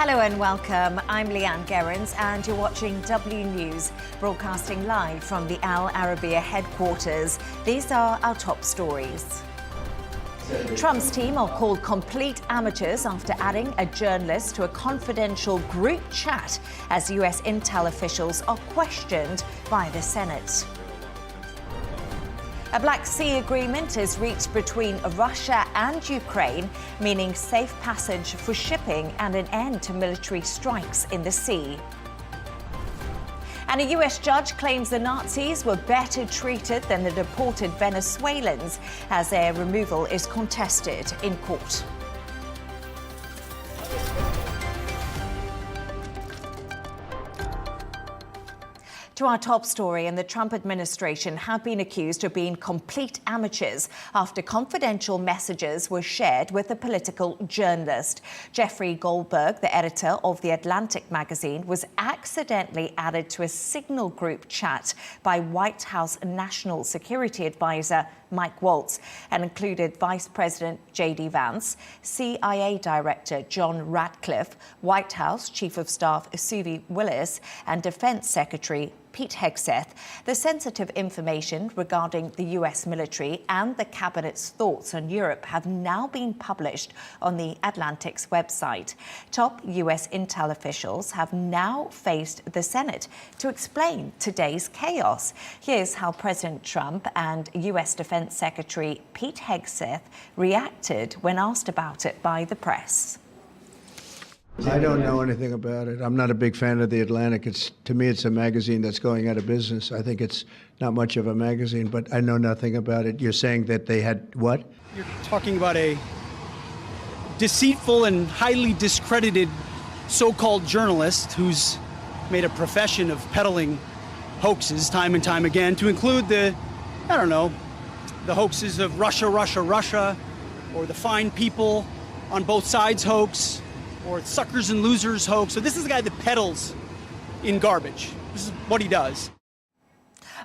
Hello and welcome. I'm Leanne Gerrans and you're watching W News, broadcasting live from the Al Arabiya headquarters. These are our top stories. Trump's team are called complete amateurs after adding a journalist to a confidential group chat as US intel officials are questioned by the Senate. A Black Sea agreement is reached between Russia and Ukraine, meaning safe passage for shipping and an end to military strikes in the sea. And a US judge claims the Nazis were better treated than the deported Venezuelans as their removal is contested in court. To our top story, and the Trump administration have been accused of being complete amateurs after confidential messages were shared with a political journalist. Jeffrey Goldberg, the editor of The Atlantic magazine, was accidentally added to a Signal group chat by White House National Security Advisor Mike Waltz and included Vice President J.D. Vance, CIA Director John Ratcliffe, White House Chief of Staff Suvi Willis, and Defense Secretary Pete Hegseth. The sensitive information regarding the US military and the cabinet's thoughts on Europe have now been published on the Atlantic's website. Top US intel officials have now faced the Senate to explain today's chaos. Here's how President Trump and US Defense Secretary Pete Hegseth reacted when asked about it by the press. I don't know anything about it. I'm not a big fan of The Atlantic. To me, it's a magazine that's going out of business. I think it's not much of a magazine, but I know nothing about it. You're saying that they had what? You're talking about a deceitful and highly discredited so-called journalist who's made a profession of peddling hoaxes time and time again, to include the hoaxes of Russia, Russia, Russia, or the fine people on both sides hoax, or suckers and losers hoax. So this is the guy that peddles in garbage. This is what he does.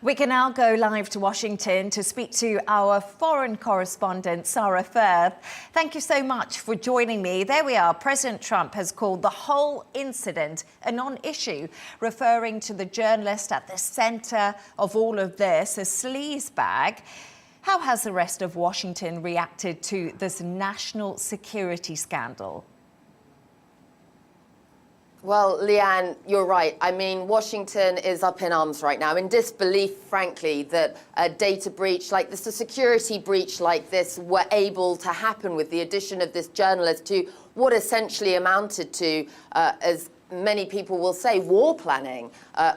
We can now go live to Washington to speak to our foreign correspondent, Sara Firth. Thank you so much for joining me. There we are. President Trump has called the whole incident a non-issue, referring to the journalist at the center of all of this, a sleazebag. How has the rest of Washington reacted to this national security scandal? Well, Leanne, you're right. I mean, Washington is up in arms right now, in disbelief, frankly, that a data breach like this, a security breach like this, were able to happen with the addition of this journalist to what essentially amounted to, as many people will say, war planning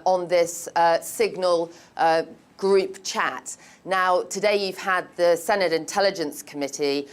on this Signal group chat. Now, today you've had the Senate Intelligence Committee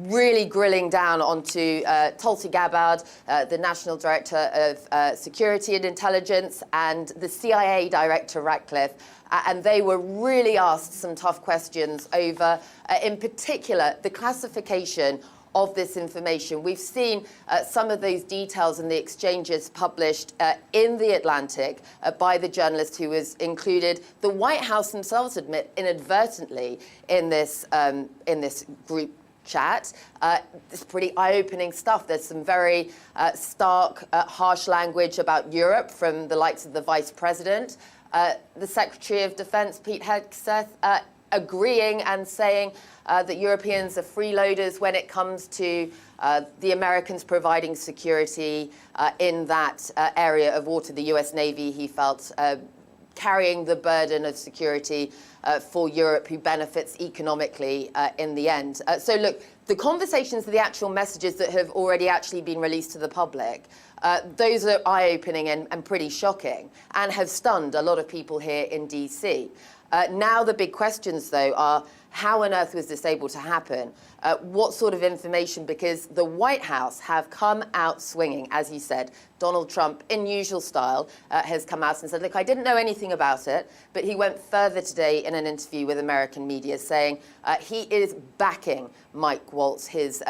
really grilling down onto Tulsi Gabbard, the National Director of Security and Intelligence, and the CIA Director Ratcliffe. And they were really asked some tough questions over, in particular, the classification of this information. We've seen some of those details in the exchanges published in The Atlantic by the journalist who was included. The White House themselves admit inadvertently in this group chat. It's pretty eye-opening stuff. There's some very stark, harsh language about Europe from the likes of the Vice President. The Secretary of Defense, Pete Hegseth, agreeing and saying that Europeans are freeloaders when it comes to the Americans providing security in that area of water. The US Navy, he felt, carrying the burden of security for Europe, who benefits economically in the end. So look, the conversations, the actual messages that have already actually been released to the public, those are eye-opening and pretty shocking, and have stunned a lot of people here in DC. Now the big questions, though, are how on earth was this able to happen? What sort of information? Because the White House have come out swinging, as you said. Donald Trump, in usual style, has come out and said, look, I didn't know anything about it, but he went further today in an interview with American media saying he is backing Mike Waltz, his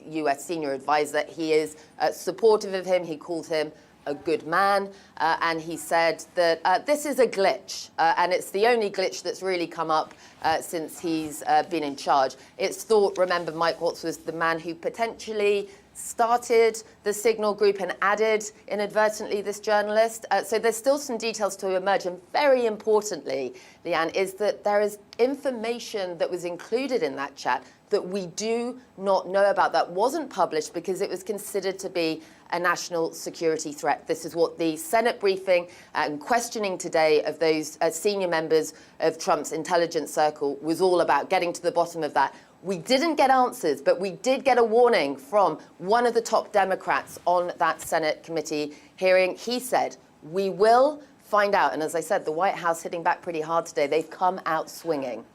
US senior advisor. He is supportive of him. He called him a good man, and he said that this is a glitch, and it's the only glitch that's really come up since he's been in charge. It's thought, remember, Mike Waltz was the man who potentially started the Signal group and added inadvertently this journalist. So there's still some details to emerge. And very importantly, Leanne, is that there is information that was included in that chat that we do not know about, that wasn't published because it was considered to be a national security threat. This is what the Senate briefing and questioning today of those senior members of Trump's intelligence circle was all about, getting to the bottom of that. We didn't get answers, but we did get a warning from one of the top Democrats on that Senate committee hearing. He said, we will find out. And as I said, the White House hitting back pretty hard today. They've come out swinging.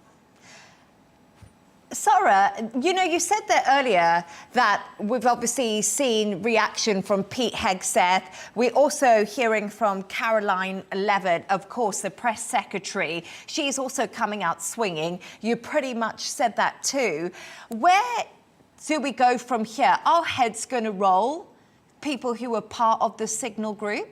Sara, you know, you said that earlier that we've obviously seen reaction from Pete Hegseth. We're also hearing from Caroline Leavitt, of course, the press secretary. She's also coming out swinging. You pretty much said that too. Where do we go from here? Are heads going to roll, people who are part of the Signal group?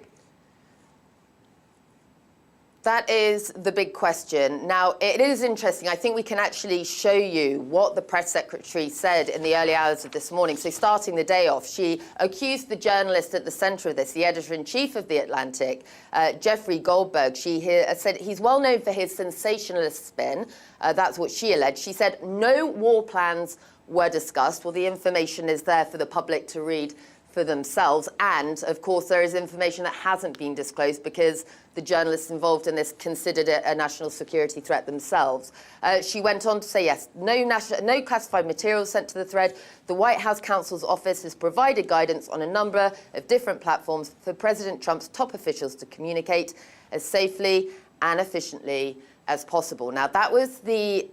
That is the big question. Now, it is interesting. I think we can actually show you what the press secretary said in the early hours of this morning. So starting the day off, she accused the journalist at the center of this, the editor-in-chief of The Atlantic, Jeffrey Goldberg. She said he's well known for his sensationalist spin. That's what she alleged. She said no war plans were discussed. Well, the information is there for the public to read for themselves. And, of course, there is information that hasn't been disclosed because the journalists involved in this considered it a national security threat themselves. She went on to say, yes, no classified materials sent to the thread. The White House counsel's office has provided guidance on a number of different platforms for President Trump's top officials to communicate as safely and efficiently as possible. Now, that was the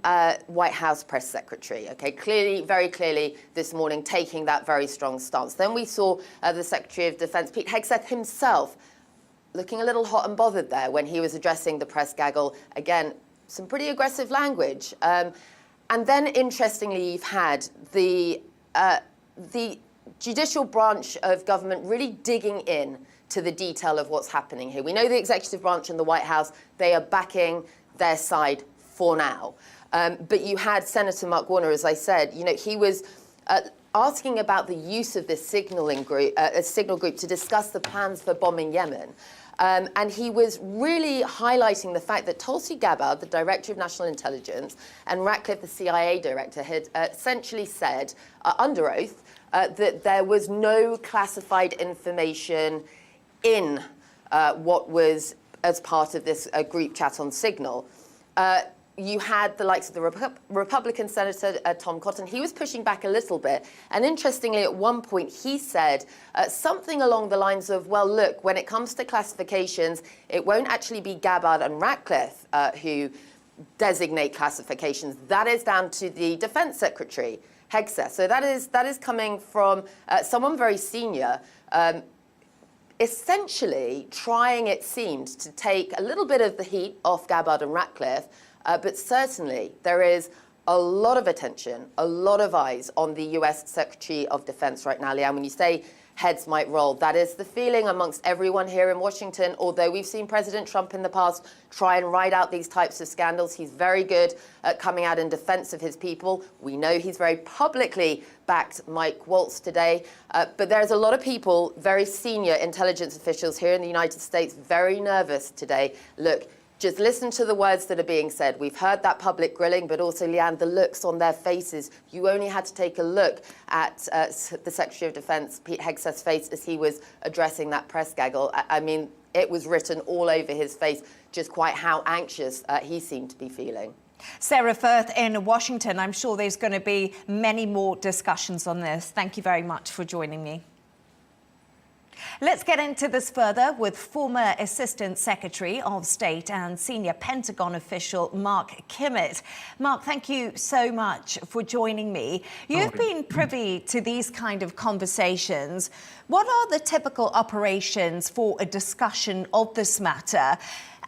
White House press secretary, okay, clearly, very clearly this morning taking that very strong stance. Then we saw the Secretary of Defense, Pete Hegseth himself, looking a little hot and bothered there when he was addressing the press gaggle. Again, some pretty aggressive language. And then, interestingly, you've had the judicial branch of government really digging in to the detail of what's happening here. We know the executive branch and the White House, they are backing their side for now. But you had Senator Mark Warner, as I said, you know, he was asking about the use of this signal group to discuss the plans for bombing Yemen. And he was really highlighting the fact that Tulsi Gabbard, the Director of National Intelligence, and Ratcliffe, the CIA Director, had essentially said, under oath, that there was no classified information in what was as part of this group chat on Signal. You had the likes of the Republican Senator Tom Cotton. He was pushing back a little bit. And interestingly, at one point, he said something along the lines of, well, look, when it comes to classifications, it won't actually be Gabbard and Ratcliffe who designate classifications. That is down to the Defense Secretary, Hegseth. So that is coming from someone very senior, essentially trying, it seemed, to take a little bit of the heat off Gabbard and Ratcliffe. But certainly there is a lot of attention, a lot of eyes on the US Secretary of Defense right now, Leanne. When you say heads might roll, that is the feeling amongst everyone here in Washington. Although we've seen President Trump in the past try and ride out these types of scandals, he's very good at coming out in defense of his people. We know he's very publicly backed Mike Waltz today. But there's a lot of people, very senior intelligence officials here in the United States, very nervous today. Look, just listen to the words that are being said. We've heard that public grilling, but also, Leanne, the looks on their faces. You only had to take a look at the Secretary of Defense, Pete Hegseth's face, as he was addressing that press gaggle. I mean, it was written all over his face, just quite how anxious he seemed to be feeling. Sara Firth in Washington. I'm sure there's going to be many more discussions on this. Thank you very much for joining me. Let's get into this further with former Assistant Secretary of State and senior Pentagon official Mark Kimmitt. Mark, thank you so much for joining me. You've been privy to these kind of conversations. What are the typical operations for a discussion of this matter?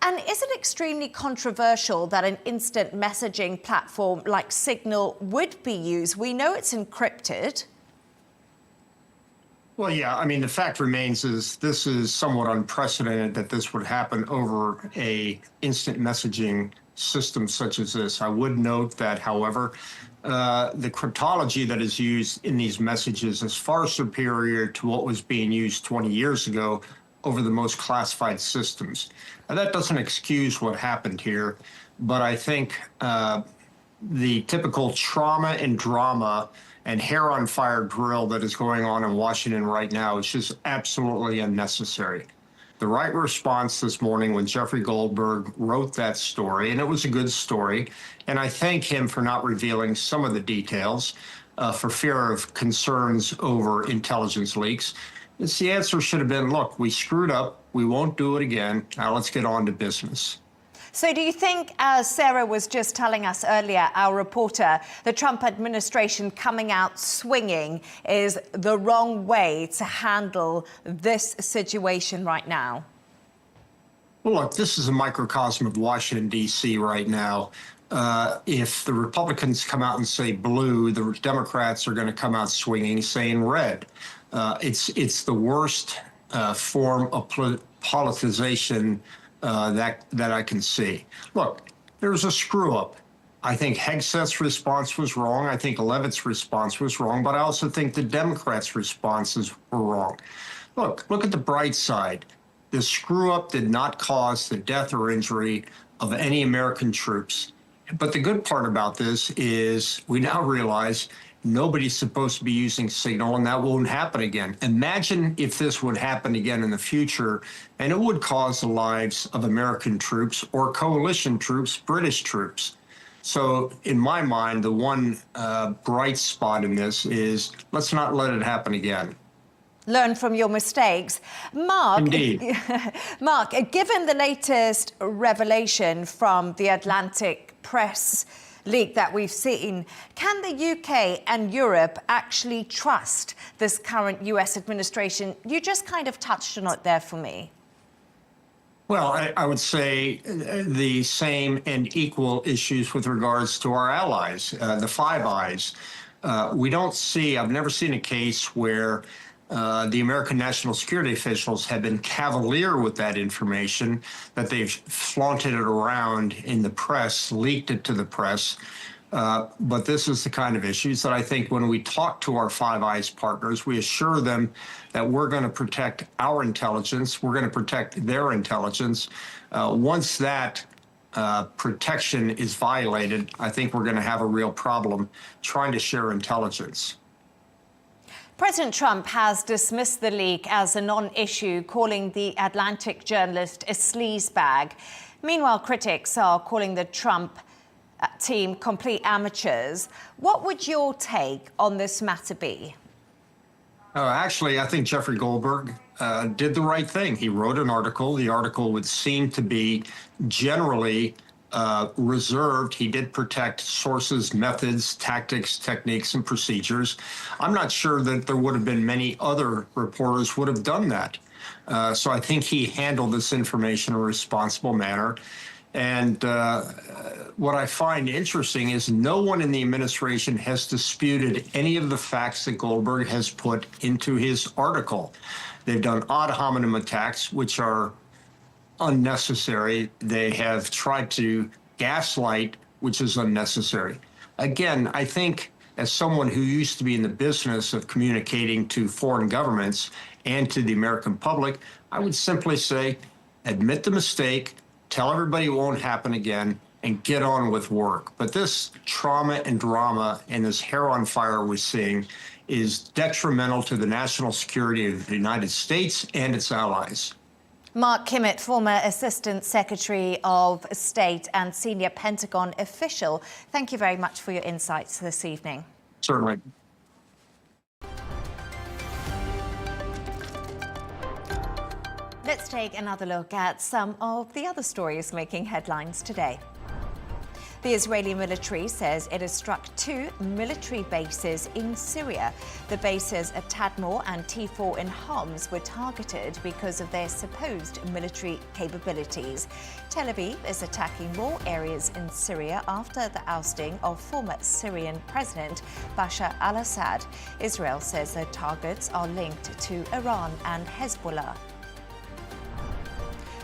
And is it extremely controversial that an instant messaging platform like Signal would be used? We know it's encrypted. Well, yeah, I mean, the fact remains is this is somewhat unprecedented that this would happen over a instant messaging systems such as this. I would note that, however, the cryptology that is used in these messages is far superior to what was being used 20 years ago over the most classified systems. Now, that doesn't excuse what happened here, but I think the typical trauma and drama and hair on fire drill that is going on in Washington right now is just absolutely unnecessary. The right response this morning when Jeffrey Goldberg wrote that story, and it was a good story, and I thank him for not revealing some of the details for fear of concerns over intelligence leaks. The answer should have been, look, we screwed up, we won't do it again, now let's get on to business. So do you think, as Sara was just telling us earlier, our reporter, the Trump administration coming out swinging is the wrong way to handle this situation right now? Well, look, this is a microcosm of Washington, D.C. right now. If the Republicans come out and say blue, the Democrats are going to come out swinging, saying red. It's the worst form of politicization that I can see. Look, there was a screw up. I think Hegseth's response was wrong. I think Levitt's response was wrong, but I also think the Democrats' responses were wrong. Look at the bright side. The screw up did not cause the death or injury of any American troops. But the good part about this is we now realize nobody's supposed to be using signal, and that won't happen again. Imagine if this would happen again in the future, and it would cause the lives of American troops or coalition troops, British troops. So in my mind, the one bright spot in this is let's not let it happen again. Learn from your mistakes. Mark, Indeed. Mark, given the latest revelation from the Atlantic press leak that we've seen, can the UK and Europe actually trust this current US administration? You just kind of touched on it there for me. Well, I would say the same and equal issues with regards to our allies, the Five Eyes. We don't see, I've never seen a case where the American national security officials have been cavalier with that information, that they've flaunted it around in the press, leaked it to the press. But this is the kind of issues that I think when we talk to our Five Eyes partners, we assure them that we're going to protect our intelligence, we're going to protect their intelligence. Once that protection is violated, I think we're going to have a real problem trying to share intelligence. President Trump has dismissed the leak as a non-issue, calling the Atlantic journalist a sleazebag. Meanwhile, critics are calling the Trump team complete amateurs. What would your take on this matter be? Actually, I think Jeffrey Goldberg did the right thing. He wrote an article. The article would seem to be generally reserved. He did protect sources, methods, tactics, techniques, and procedures. I'm not sure that there would have been many other reporters would have done that. So I think he handled this information in a responsible manner. And what I find interesting is no one in the administration has disputed any of the facts that Goldberg has put into his article. They've done ad hominem attacks, which are unnecessary. They have tried to gaslight, which is unnecessary. Again, I think as someone who used to be in the business of communicating to foreign governments and to the American public, I would simply say, admit the mistake, tell everybody it won't happen again, and get on with work. But this trauma and drama and this hair on fire we're seeing is detrimental to the national security of the United States and its allies. Mark Kimmitt, former Assistant Secretary of State and senior Pentagon official, thank you very much for your insights this evening. Certainly. Let's take another look at some of the other stories making headlines today. The Israeli military says it has struck 2 military bases in Syria. The bases at Tadmor and T4 in Homs were targeted because of their supposed military capabilities. Tel Aviv is attacking more areas in Syria after the ousting of former Syrian President Bashar al-Assad. Israel says their targets are linked to Iran and Hezbollah.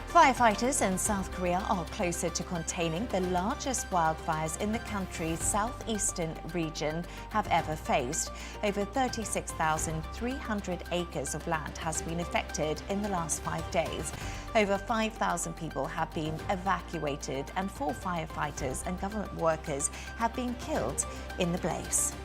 Firefighters in South Korea are closer to containing the largest wildfires in the country's southeastern region have ever faced. Over 36,300 acres of land has been affected in the last 5 days. Over 5,000 people have been evacuated and 4 firefighters and government workers have been killed in the blaze.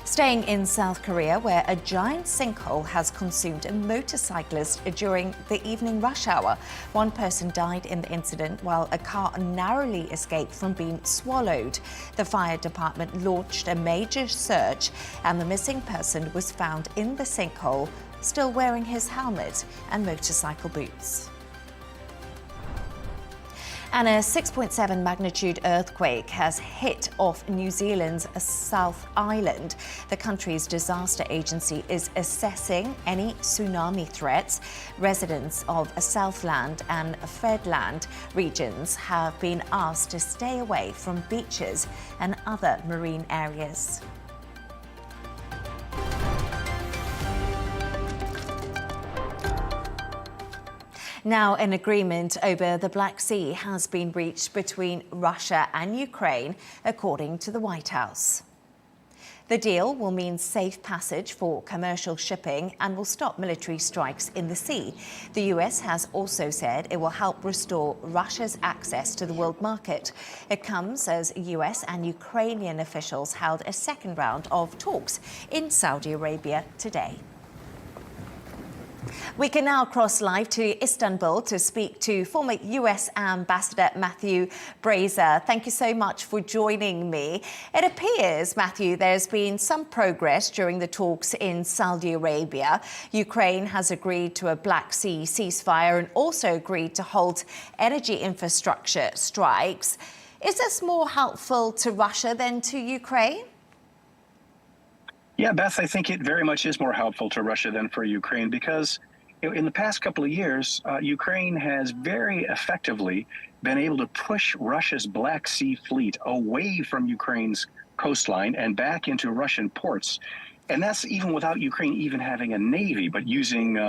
Staying in South Korea, where a giant sinkhole has consumed a motorcyclist during the evening rush hour. One person died in the incident while a car narrowly escaped from being swallowed. The fire department launched a major search and the missing person was found in the sinkhole, still wearing his helmet and motorcycle boots. And a 6.7 magnitude earthquake has hit off New Zealand's South Island. The country's disaster agency is assessing any tsunami threats. Residents of Southland and Fedland regions have been asked to stay away from beaches and other marine areas. Now, an agreement over the Black Sea has been reached between Russia and Ukraine, according to the White House. The deal will mean safe passage for commercial shipping and will stop military strikes in the sea. The US has also said it will help restore Russia's access to the world market. It comes as US and Ukrainian officials held a second round of talks in Saudi Arabia today. We can now cross live to Istanbul to speak to former US Ambassador Matthew Bryza. Thank you so much for joining me. It appears, Matthew, there's been some progress during the talks in Saudi Arabia. Ukraine has agreed to a Black Sea ceasefire and also agreed to halt energy infrastructure strikes. Is this more helpful to Russia than to Ukraine? Yeah, Beth, I think it very much is more helpful to Russia than for Ukraine because in the past couple of years, Ukraine has very effectively been able to push Russia's Black Sea fleet away from Ukraine's coastline and back into Russian ports. And that's even without Ukraine even having a navy, but using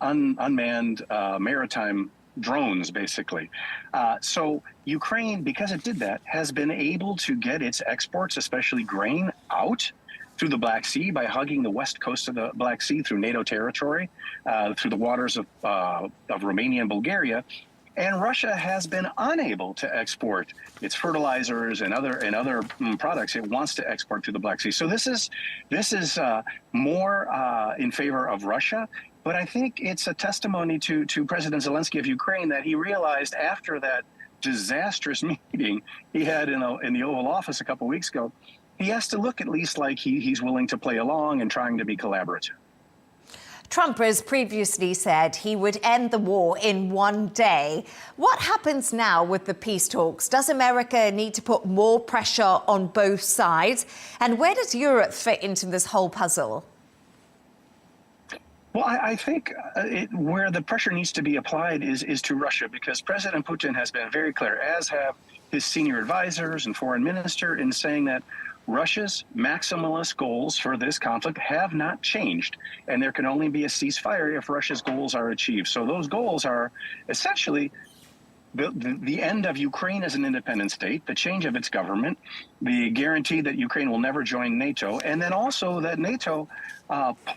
unmanned maritime drones, basically. So Ukraine, because it did that, has been able to get its exports, especially grain, out through the Black Sea by hugging the west coast of the Black Sea through NATO territory, through the waters of Romania and Bulgaria. And Russia has been unable to export its fertilizers and other products it wants to export to the Black Sea. So this is more in favor of Russia. But I think it's a testimony to President Zelensky of Ukraine that he realized after that disastrous meeting he had in the Oval Office a couple of weeks ago, he has to look at least like he's willing to play along and trying to be collaborative. Trump has previously said he would end the war in one day. What happens now with the peace talks? Does America need to put more pressure on both sides? And where does Europe fit into this whole puzzle? Well, I think where the pressure needs to be applied is to Russia, because President Putin has been very clear, as have his senior advisors and foreign minister, in saying that Russia's maximalist goals for this conflict have not changed, and there can only be a ceasefire if Russia's goals are achieved. So those goals are essentially the end of Ukraine as an independent state, the change of its government, the guarantee that Ukraine will never join NATO, and then also that NATO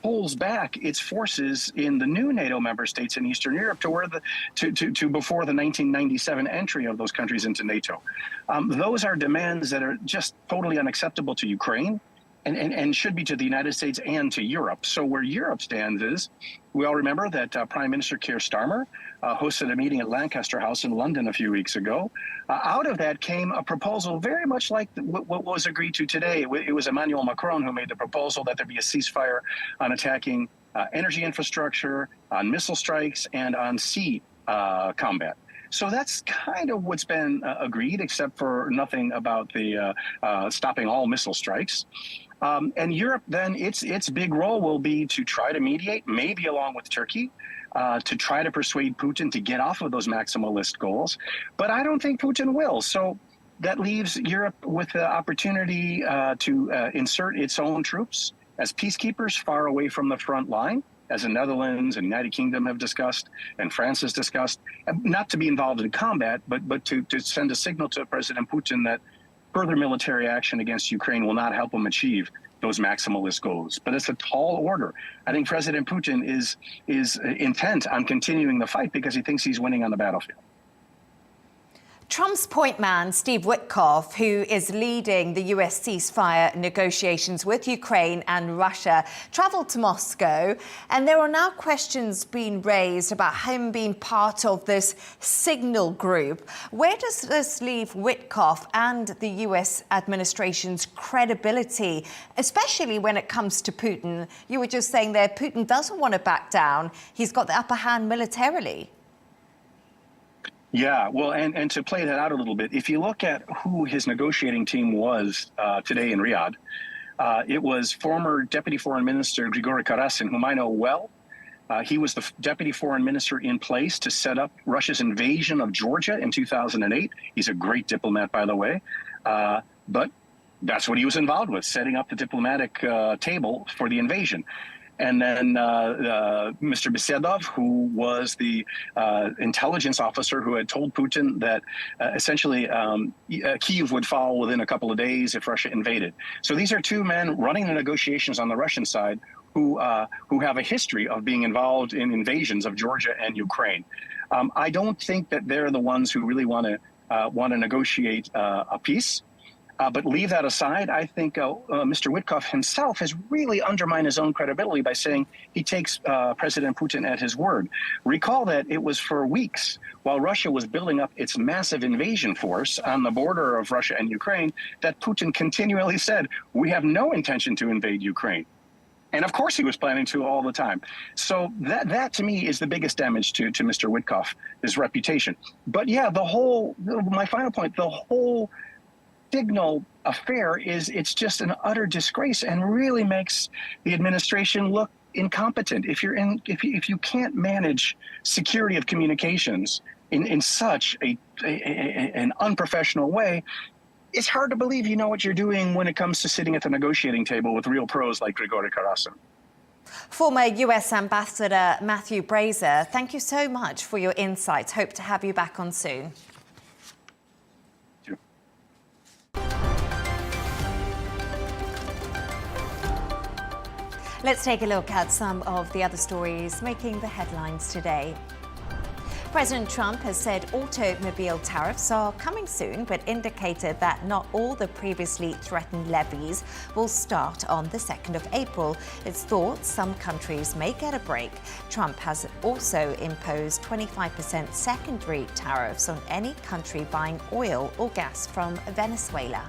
pulls back its forces in the new NATO member states in Eastern Europe to where to before the 1997 entry of those countries into NATO. Those are demands that are just totally unacceptable to Ukraine. And should be to the United States and to Europe. So where Europe stands is, we all remember that Prime Minister Keir Starmer hosted a meeting at Lancaster House in London a few weeks ago. Out of that came a proposal very much like what was agreed to today. It was Emmanuel Macron who made the proposal that there be a ceasefire on attacking energy infrastructure, on missile strikes, and on sea combat. So that's kind of what's been agreed, except for nothing about the stopping all missile strikes. And Europe, then, its big role will be to try to mediate, maybe along with Turkey, to try to persuade Putin to get off of those maximalist goals. But I don't think Putin will. So that leaves Europe with the opportunity to insert its own troops as peacekeepers far away from the front line. as the Netherlands and United Kingdom have discussed, and France has discussed, not to be involved in combat, but to send a signal to President Putin that further military action against Ukraine will not help him achieve those maximalist goals. But it's a tall order. I think President Putin is intent on continuing the fight because he thinks he's winning on the battlefield. Trump's point man, Steve Witkoff, who is leading the US ceasefire negotiations with Ukraine and Russia, travelled to Moscow, and there are now questions being raised about him being part of this signal group. Where does this leave Witkoff and the US administration's credibility, especially when it comes to Putin? You were just saying there, Putin doesn't want to back down. He's got the upper hand militarily. Yeah, well, and to play that out a little bit, if you look at who his negotiating team was today in Riyadh, it was former Deputy Foreign Minister Grigory Karasin, whom I know well. He was the Deputy Foreign Minister in place to set up Russia's invasion of Georgia in 2008. He's a great diplomat, by the way. But that's what he was involved with, setting up the diplomatic table for the invasion. And then Mr. Besedov, who was the intelligence officer who had told Putin that essentially Kyiv would fall within a couple of days if Russia invaded. So these are two men running the negotiations on the Russian side who have a history of being involved in invasions of Georgia and Ukraine. I don't think that they're the ones who really want to negotiate a peace. But leave that aside, I think Mr. Witkoff himself has really undermined his own credibility by saying he takes President Putin at his word. Recall that it was for weeks while Russia was building up its massive invasion force on the border of Russia and Ukraine that Putin continually said, we have no intention to invade Ukraine. And of course he was planning to all the time. So that to me is the biggest damage to Mr. Witkoff, his reputation. But yeah, my final point, the whole signal affair it's just an utter disgrace and really makes the administration look incompetent. If you can't manage security of communications in such an unprofessional way, it's hard to believe you know what you're doing when it comes to sitting at the negotiating table with real pros like Grigory Karasin. Former US Ambassador Matthew Bryza, thank you so much for your insights. Hope to have you back on soon. Let's take a look at some of the other stories making the headlines today. President Trump has said automobile tariffs are coming soon, but indicated that not all the previously threatened levies will start on the 2nd of April. It's thought some countries may get a break. Trump has also imposed 25% secondary tariffs on any country buying oil or gas from Venezuela.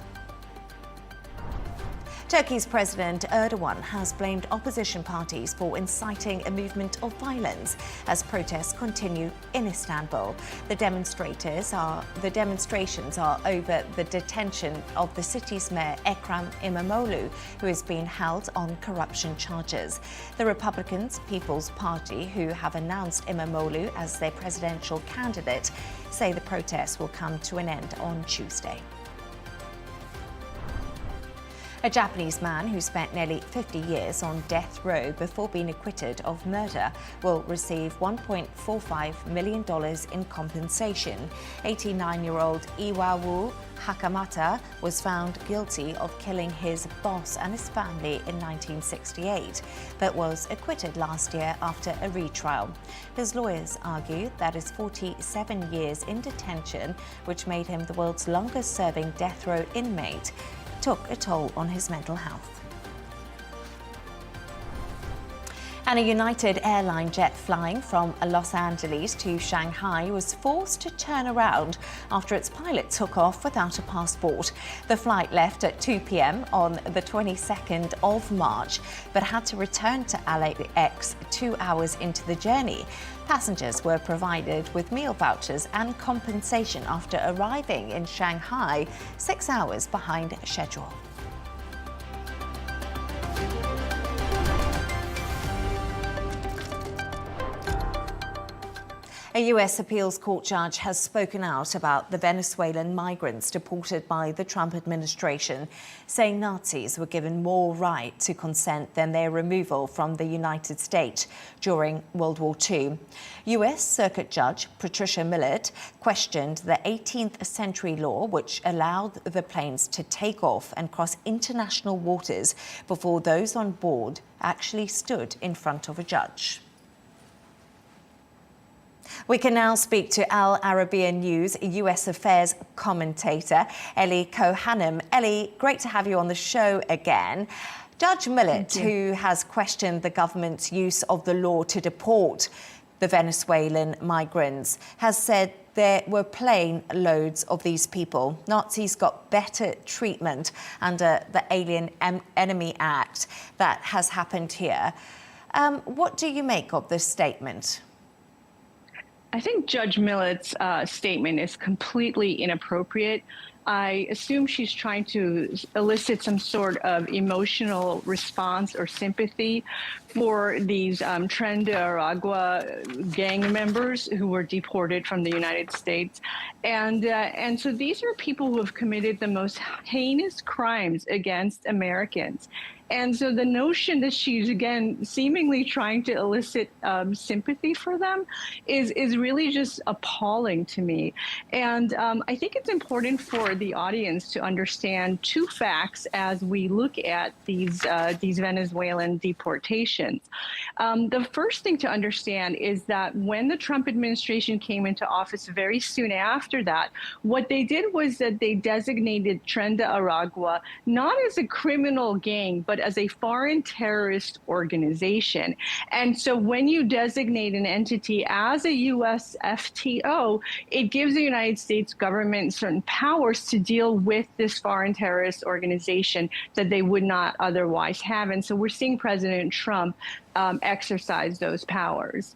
Turkey's President Erdogan has blamed opposition parties for inciting a movement of violence as protests continue in Istanbul. The demonstrations are over the detention of the city's mayor Ekrem İmamoğlu, who is being held on corruption charges. The Republicans' People's Party, who have announced İmamoğlu as their presidential candidate, say the protests will come to an end on Tuesday. A Japanese man who spent nearly 50 years on death row before being acquitted of murder will receive $1.45 million in compensation. 89-year-old Iwawu Hakamata was found guilty of killing his boss and his family in 1968, but was acquitted last year after a retrial. His lawyers argue that his 47 years in detention, which made him the world's longest-serving death row inmate, took a toll on his mental health. And a United Airline jet flying from Los Angeles to Shanghai was forced to turn around after its pilot took off without a passport. The flight left at 2 p.m. on the 22nd of March, but had to return to LAX 2 hours into the journey. Passengers were provided with meal vouchers and compensation after arriving in Shanghai 6 hours behind schedule. A U.S. appeals court judge has spoken out about the Venezuelan migrants deported by the Trump administration, saying Nazis were given more right to consent than their removal from the United States during World War II. U.S. Circuit Judge Patricia Millett questioned the 18th century law which allowed the planes to take off and cross international waters before those on board actually stood in front of a judge. We can now speak to Al Arabiya News US Affairs commentator, Ellie Cohanim. Ellie, great to have you on the show again. Judge Millett, who has questioned the government's use of the law to deport the Venezuelan migrants, has said there were plane loads of these people. Nazis got better treatment under the Alien Enemy Act. That has happened here. What do you make of this statement? I think Judge Millett's statement is completely inappropriate. I assume she's trying to elicit some sort of emotional response or sympathy for these Tren de Aragua gang members who were deported from the United States. And so these are people who have committed the most heinous crimes against Americans. And so the notion that she's, again, seemingly trying to elicit sympathy for them is really just appalling to me. And I think it's important for the audience to understand two facts as we look at these Venezuelan deportations. The first thing to understand is that when the Trump administration came into office very soon after that, what they did was that they designated Tren de Aragua not as a criminal gang, but as a foreign terrorist organization. And so when you designate an entity as a U.S. FTO, it gives the United States government certain powers to deal with this foreign terrorist organization that they would not otherwise have. And so we're seeing President Trump exercise those powers.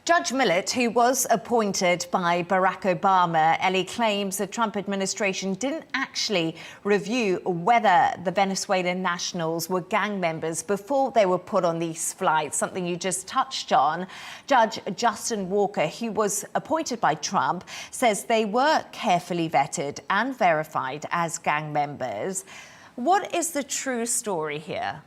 Judge Millett, who was appointed by Barack Obama, Ellie, claims the Trump administration didn't actually review whether the Venezuelan nationals were gang members before they were put on these flights, something you just touched on. Judge Justin Walker, who was appointed by Trump, says they were carefully vetted and verified as gang members. What is the true story here?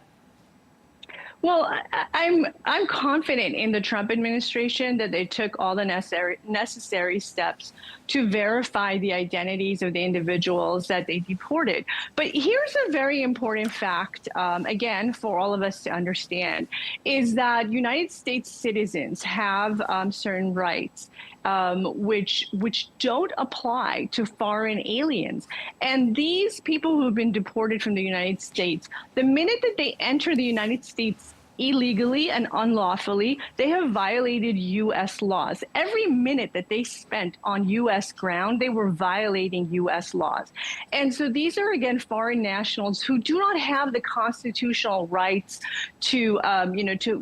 Well, I'm confident in the Trump administration that they took all the necessary steps to verify the identities of the individuals that they deported. But here's a very important fact, again, for all of us to understand, is that United States citizens have certain rights which don't apply to foreign aliens. And these people who have been deported from the United States, the minute that they enter the United States illegally and unlawfully, they have violated U.S. laws. Every minute that they spent on U.S. ground, they were violating U.S. laws. And so these are, again, foreign nationals who do not have the constitutional rights to,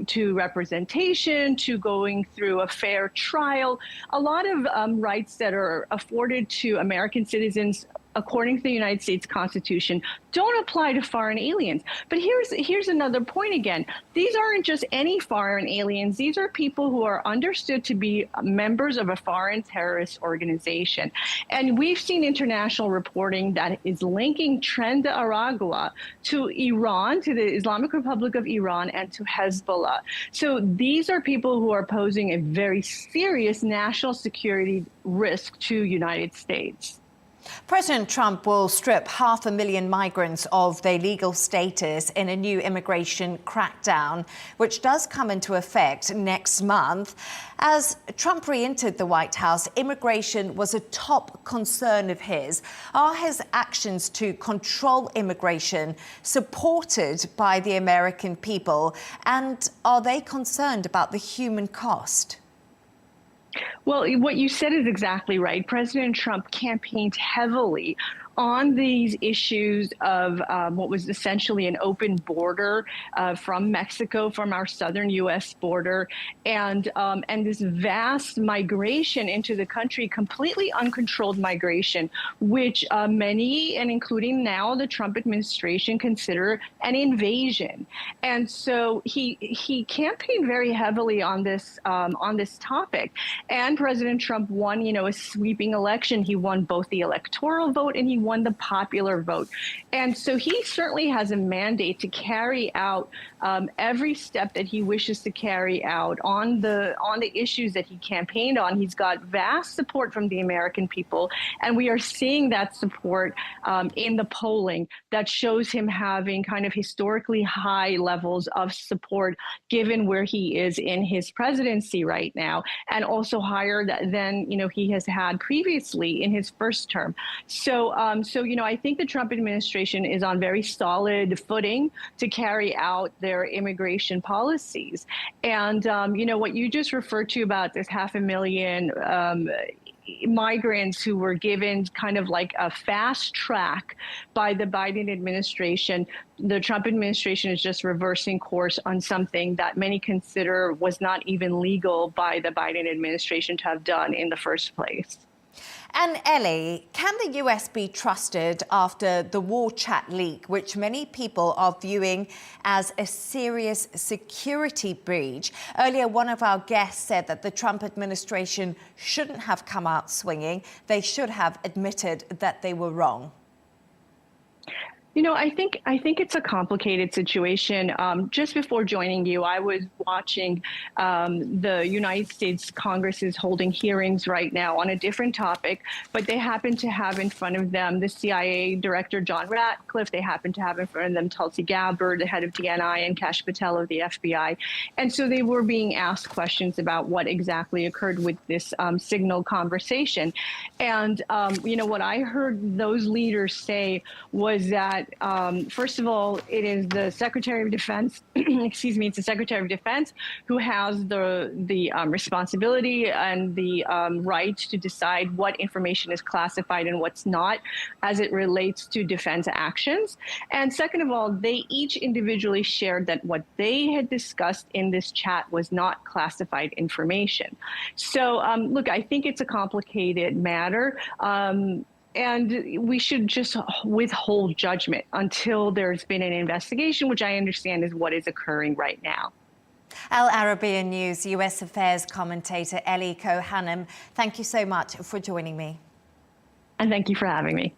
to representation, to going through a fair trial. A lot of rights that are afforded to American citizens according to the United States Constitution, don't apply to foreign aliens. But here's another point again. These aren't just any foreign aliens. These are people who are understood to be members of a foreign terrorist organization. And we've seen international reporting that is linking Tren de Aragua to Iran, to the Islamic Republic of Iran, and to Hezbollah. So these are people who are posing a very serious national security risk to United States. President Trump will strip 500,000 migrants of their legal status in a new immigration crackdown, which does come into effect next month. As Trump re-entered the White House, immigration was a top concern of his. Are his actions to control immigration supported by the American people? And are they concerned about the human cost? Well, what you said is exactly right. President Trump campaigned heavily on these issues of what was essentially an open border from Mexico, from our southern U.S. border, and this vast migration into the country, completely uncontrolled migration, which many, and including now the Trump administration, consider an invasion. And so he campaigned very heavily on this topic. And President Trump won, a sweeping election. He won both the electoral vote and he won the popular vote. And so he certainly has a mandate to carry out every step that he wishes to carry out on the issues that he campaigned on. He's got vast support from the American people, and we are seeing that support in the polling that shows him having kind of historically high levels of support given where he is in his presidency right now, and also higher than he has had previously in his first term. So I think the Trump administration is on very solid footing to carry out their immigration policies. And what you just referred to about this 500,000 migrants who were given kind of like a fast track by the Biden administration. The Trump administration is just reversing course on something that many consider was not even legal by the Biden administration to have done in the first place. And Ellie, can the US be trusted after the war chat leak, which many people are viewing as a serious security breach? Earlier, one of our guests said that the Trump administration shouldn't have come out swinging. They should have admitted that they were wrong. I think it's a complicated situation. Just before joining you, I was watching the United States Congress is holding hearings right now on a different topic, but they happen to have in front of them the CIA Director John Ratcliffe. They happen to have in front of them Tulsi Gabbard, the head of DNI, and Kash Patel of the FBI. And so they were being asked questions about what exactly occurred with this signal conversation. And, what I heard those leaders say was that first of all, it is the Secretary of Defense, it's the Secretary of Defense who has the responsibility and the right to decide what information is classified and what's not as it relates to defense actions. And second of all, they each individually shared that what they had discussed in this chat was not classified information. So, look, I think it's a complicated matter. And we should just withhold judgment until there's been an investigation, which I understand is what is occurring right now. Al Arabiya News US Affairs commentator Ellie Cohanim, thank you so much for joining me. And thank you for having me.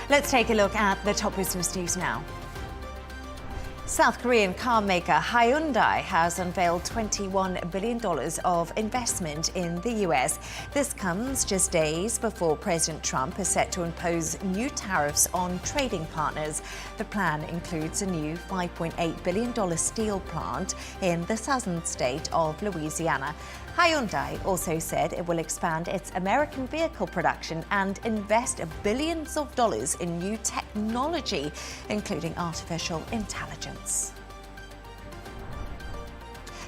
Let's take a look at the top business news now. South Korean car maker Hyundai has unveiled $21 billion of investment in the US. This comes just days before President Trump is set to impose new tariffs on trading partners. The plan includes a new $5.8 billion steel plant in the southern state of Louisiana. Hyundai also said it will expand its American vehicle production and invest billions of dollars in new technology, including artificial intelligence.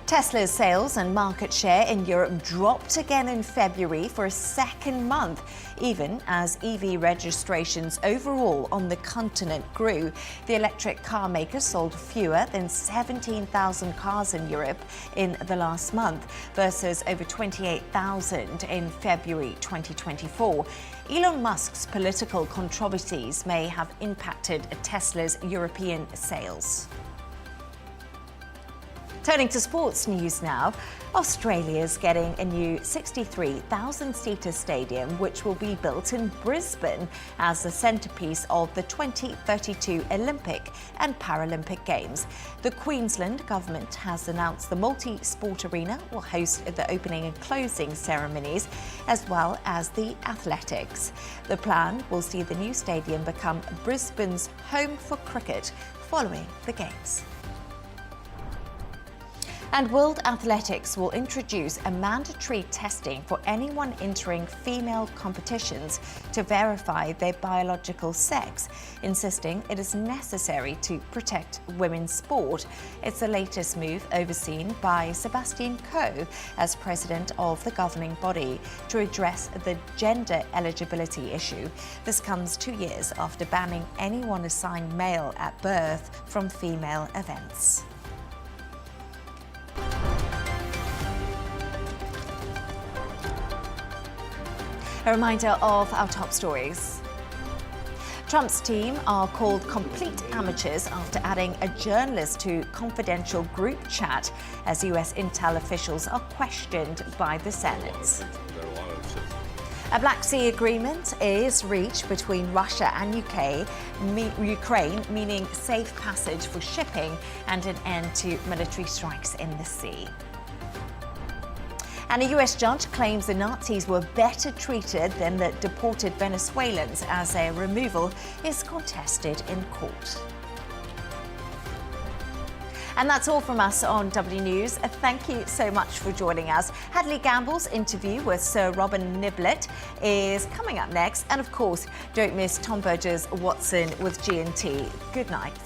Tesla's sales and market share in Europe dropped again in February for a second month, even as EV registrations overall on the continent grew. The electric car maker sold fewer than 17,000 cars in Europe in the last month versus over 28,000 in February 2024. Elon Musk's political controversies may have impacted Tesla's European sales. Turning to sports news now, Australia's getting a new 63,000-seater stadium which will be built in Brisbane as the centrepiece of the 2032 Olympic and Paralympic Games. The Queensland government has announced the multi-sport arena will host the opening and closing ceremonies as well as the athletics. The plan will see the new stadium become Brisbane's home for cricket following the Games. And World Athletics will introduce a mandatory testing for anyone entering female competitions to verify their biological sex, insisting it is necessary to protect women's sport. It's the latest move overseen by Sebastian Coe as president of the governing body to address the gender eligibility issue. This comes 2 years after banning anyone assigned male at birth from female events. A reminder of our top stories. Trump's team are called complete amateurs after adding a journalist to confidential group chat as US intel officials are questioned by the Senate. A Black Sea agreement is reached between Russia and Ukraine, meaning safe passage for shipping and an end to military strikes in the sea. And a US judge claims the Nazis were better treated than the deported Venezuelans as their removal is contested in court. And that's all from us on W News. Thank you so much for joining us. Hadley Gamble's interview with Sir Robin Niblett is coming up next. And of course, don't miss Tom Berger's Watson with G&T. Good night.